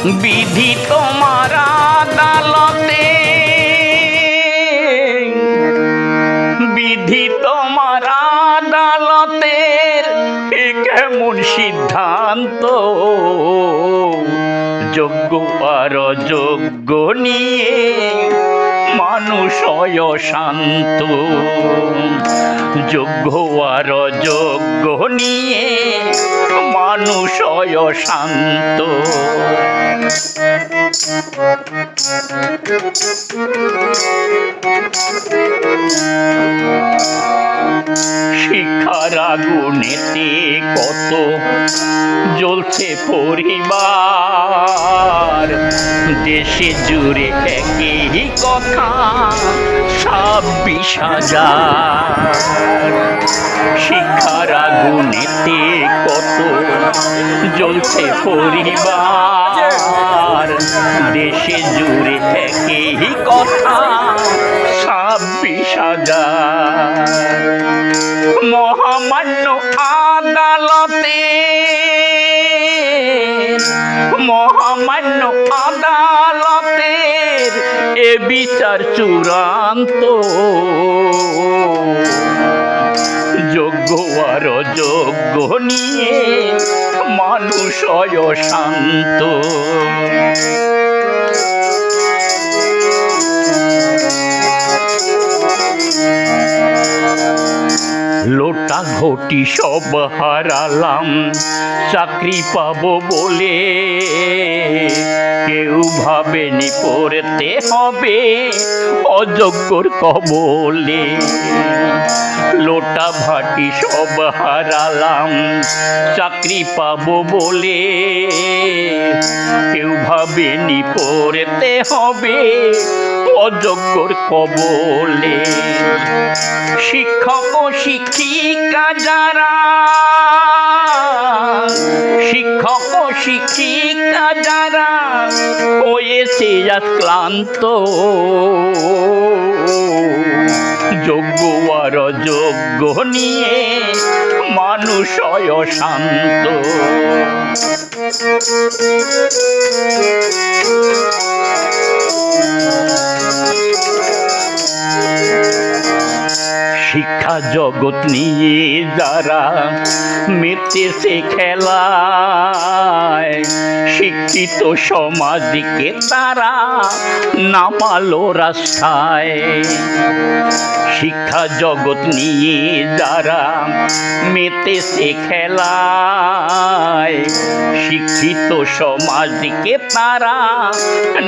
বিধি তোমার আদালতে, বিধি তোমার আদালতের কেমন সিদ্ধান্ত, যোগ্য আর অযোগ্য নিয়ে মানুষ অশান্ত, যোগ্য আর অযোগ্য নিয়ে মানুষ অশান্ত। শিক্ষার আগুনেতে কত জ্বলছে পরিবার, দেশে জুড়ে একই কথা 26,000। শিক্ষার আগুনেতে কত জ্বলছে পরিবার, দেশে জুড়ে একই কথা 26,000। মহামান্য আদালতে, মহামান্য আদালতের এ বিচার চূড়ান্ত, যোগ্য আর অযোগ্য নিয়ে মানুষ অশান্ত। লোটা ঘটি সব হারালাম চাকরি পাবো বলে, কেউ ভাবেনি পড়তে হবে অযোগ্যর কবলে। লোটা ভাটি সব হারালাম চাকরি পাবো বলে, কেউ ভাবেনি পড়তে হবে অযোগ্যর কবলে। শিক্ষক ও শিক্ষিকা যারা, শিক্ষক ও শিক্ষিকা যারা হয়েছে আজ ক্লান্ত, যোগ্য আর অযোগ্য নিয়ে মানুষ অশান্ত। শিক্ষা জগৎ নিয়ে যারা মেতেছে খেলায়, শিক্ষিত সমাজকে তারা নামালো রাস্তায়। শিক্ষা জগৎ নিয়ে যারা মেতেছে খেলায়, শিক্ষিত সমাজকে তারা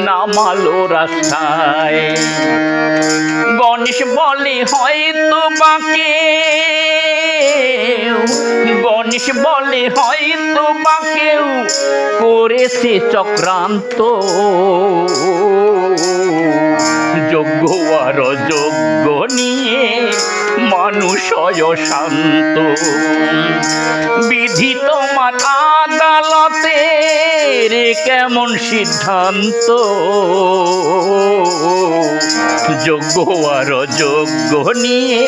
নামালো রাস্তায়। গণেশ বলে হয়তো বাকে, গণেশ বলে হয়তো বাকেও করেছে চক্রান্ত, যোগ্য আর অযোগ্য নিয়ে মানুষ অশান্ত। বিধি তোমার আদালতের কেমন সিদ্ধান্ত, যোগ্য আর অযোগ্য নিয়ে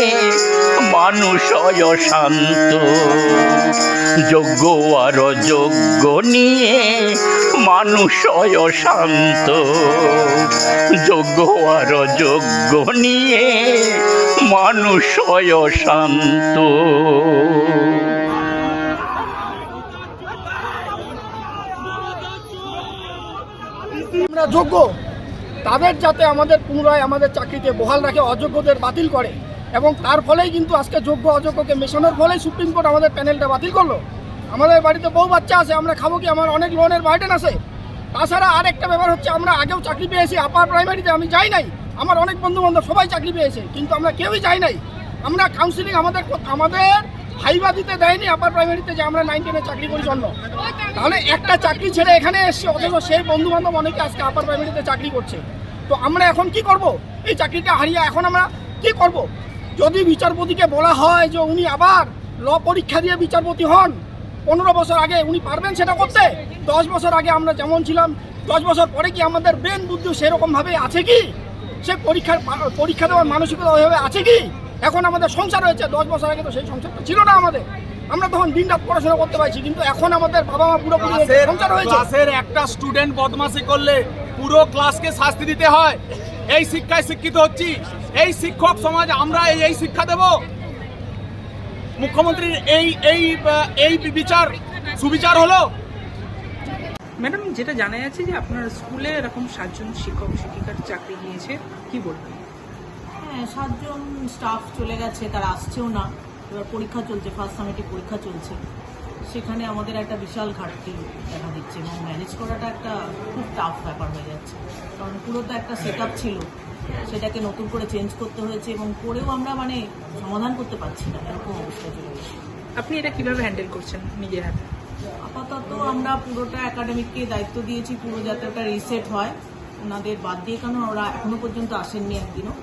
মানুষ অশান্ত, যোগ্য আর অযোগ্য নিয়ে মানুষ অশান্ত, যোগ্য আর অযোগ্য নিয়ে মানুষ অশান্ত। আমরা যোগ্য তাদের যাতে আমাদের পুনরায় আমাদের চাকরিতে বহাল রাখে, অযোগ্যদের বাতিল করে, এবং তার ফলেই কিন্তু আজকে যোগ্য অযোগ্যকে মেশানোর ফলেই সুপ্রিম কোর্ট আমাদের প্যানেলটা বাতিল করলো। আমাদের বাড়িতে বউ বাচ্চা আছে, আমরা খাবো কি, আমার অনেক লোনের বার্ডেন আছে। তাছাড়া আরেকটা ব্যাপার হচ্ছে, আমরা আগেও চাকরি পেয়েছি আপার প্রাইমারিতে, আমি যাই নাই, আমার অনেক বন্ধু বান্ধব সবাই চাকরি পেয়েছে, কিন্তু আমরা কেউই যাই নাই। আমরা কাউন্সিলিং আমাদের ভাইবা দিতে দেয়নি আপার প্রাইমারিতে যে আমরা 9, 10-এ চাকরি করি জন্য। তাহলে একটা চাকরি ছেড়ে এখানে এসছে, অথচ সেই বন্ধু বান্ধব অনেকে আজকে আপার প্রাইমারিতে চাকরি করছে। তো আমরা এখন কি করব? এই চাকরিটা হারিয়ে এখন আমরা কি করব? যদি বিচারপতিকে বলা হয় যে উনি আবার ল পরীক্ষা দিয়ে বিচারপতি হন, 15 বছর আগে উনি পারবেন সেটা করতে? 10 বছর আগে আমরা যেমন ছিলাম, 10 বছর পরে কি আমাদের ব্রেন বুদ্ধি সেরকমভাবে আছে কি? সে পরীক্ষা দেওয়ার মানসিকতা ওইভাবে আছে কি? এখন আমাদের সংসার হয়েছে, 10 বছর আগে তো সেই সংসারটা ছিল না আমাদের। আমরা তখন দিন রাত পড়াশোনা করতে পারছি, কিন্তু এখন আমাদের বাবা মা পুরোপুরি সংসার হয়েছে। ক্লাসের একটা স্টুডেন্ট বদমাশি করলে পুরো ক্লাসকে শাস্তি দিতে হয়। এই শিক্ষায় শিক্ষিত হচ্ছি, এই শিক্ষক সমাজ আমরা এই শিক্ষা দেব। মুখ্যমন্ত্রীর এই বিচার সুবিচার হলো। ম্যাডাম, যেটা জানা যাচ্ছে যে আপনার স্কুলে এরকম 7 জন শিক্ষক শিক্ষিকার চাকরি নিয়েছে, কি বলবেন? হ্যাঁ, 7 জন স্টাফ চলে গেছে, তারা আসছেও না। এবার পরীক্ষা চলছে, ফার্স্ট সামেটিভ পরীক্ষা চলছে, সেখানে আমাদের একটা বিশাল ঘাটতি দেখা দিচ্ছে এবং ম্যানেজ করাটা একটা খুব টাফ ব্যাপার হয়ে যাচ্ছে। কারণ পুরো তো একটা সেট আপ ছিল, সেটাকে নতুন করে চেঞ্জ করতে হয়েছে এবং করেও আমরা সমাধান করতে পারছি না, এরকম অবস্থা চলে গেছে। আপনি এটা কিভাবে হ্যান্ডেল করছেন নিজের হাতে? আপাতত আমরা পুরোটা একাডেমিককে দায়িত্ব দিয়েছি, পুরো যাতে একটা রিসেট হয় ওনাদের বাদ দিয়ে, কারণ ওরা এখনো পর্যন্ত আসেননি একদিনও।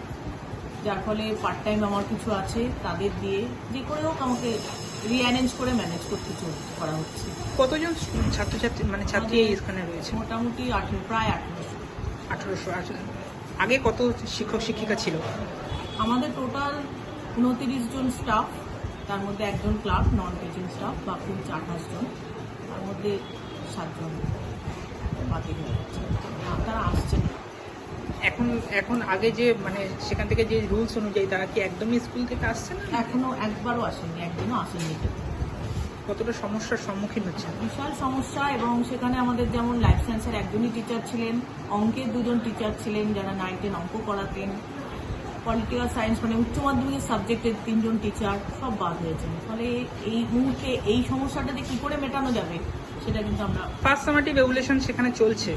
যার ফলে পার্ট টাইম আমার কিছু আছে, তাদের দিয়ে যে করে হোক আমাকে রিঅ্যারেঞ্জ করে ম্যানেজ করতে করা হচ্ছে। কতজন ছাত্রছাত্রী ছাত্রী এখানে রয়েছে? মোটামুটি প্রায় 1800। আগে কত শিক্ষক শিক্ষিকা ছিল? আমাদের টোটাল 29 জন স্টাফ, তার মধ্যে একজন ক্লার্ক, নন টিচিং স্টাফ, বাকি 28 জন, তার মধ্যে 7 জন বাতিল হয়ে যাচ্ছে, তারা আসছে না। এখন আগে যে সেখান থেকে যে রুলস অনুযায়ী তারা কি একদমই স্কুল থেকে আসছে না? এখনো একবারও আসেনি, একদিনও আসেনি। কতটা সমস্যার সম্মুখীন হচ্ছেন? বিশাল সমস্যা, এবং সেখানে আমাদের যেমন লাইফ সায়েন্সের একজনই টিচার ছিলেন, অঙ্কের 2 জন টিচার ছিলেন যারা 9, 10 অঙ্ক করাতেন, পলিটিক্যাল সায়েন্স উচ্চ মাধ্যমিকের সাবজেক্টের 3 জন টিচার সব বাদ হয়েছেন। ফলে এই মুহূর্তে এই সমস্যাটা যে কি করে মেটানো যাবে সেটা কিন্তু আমরা ফার্স্ট সামেটিভ রেগুলেশন সেখানে চলছে।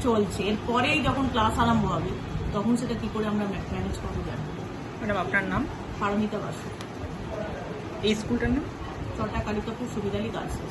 এরপরেই যখন ক্লাস আরম্ভ হবে তখন সেটা কি করে আমরা ম্যানেজ করবো জানি। ম্যাডাম, আপনার নাম? পারমিতা বাসু, এই স্কুলটার নাম? চটা কালিকাপুর সুবিধালী গার্লস স্কুল।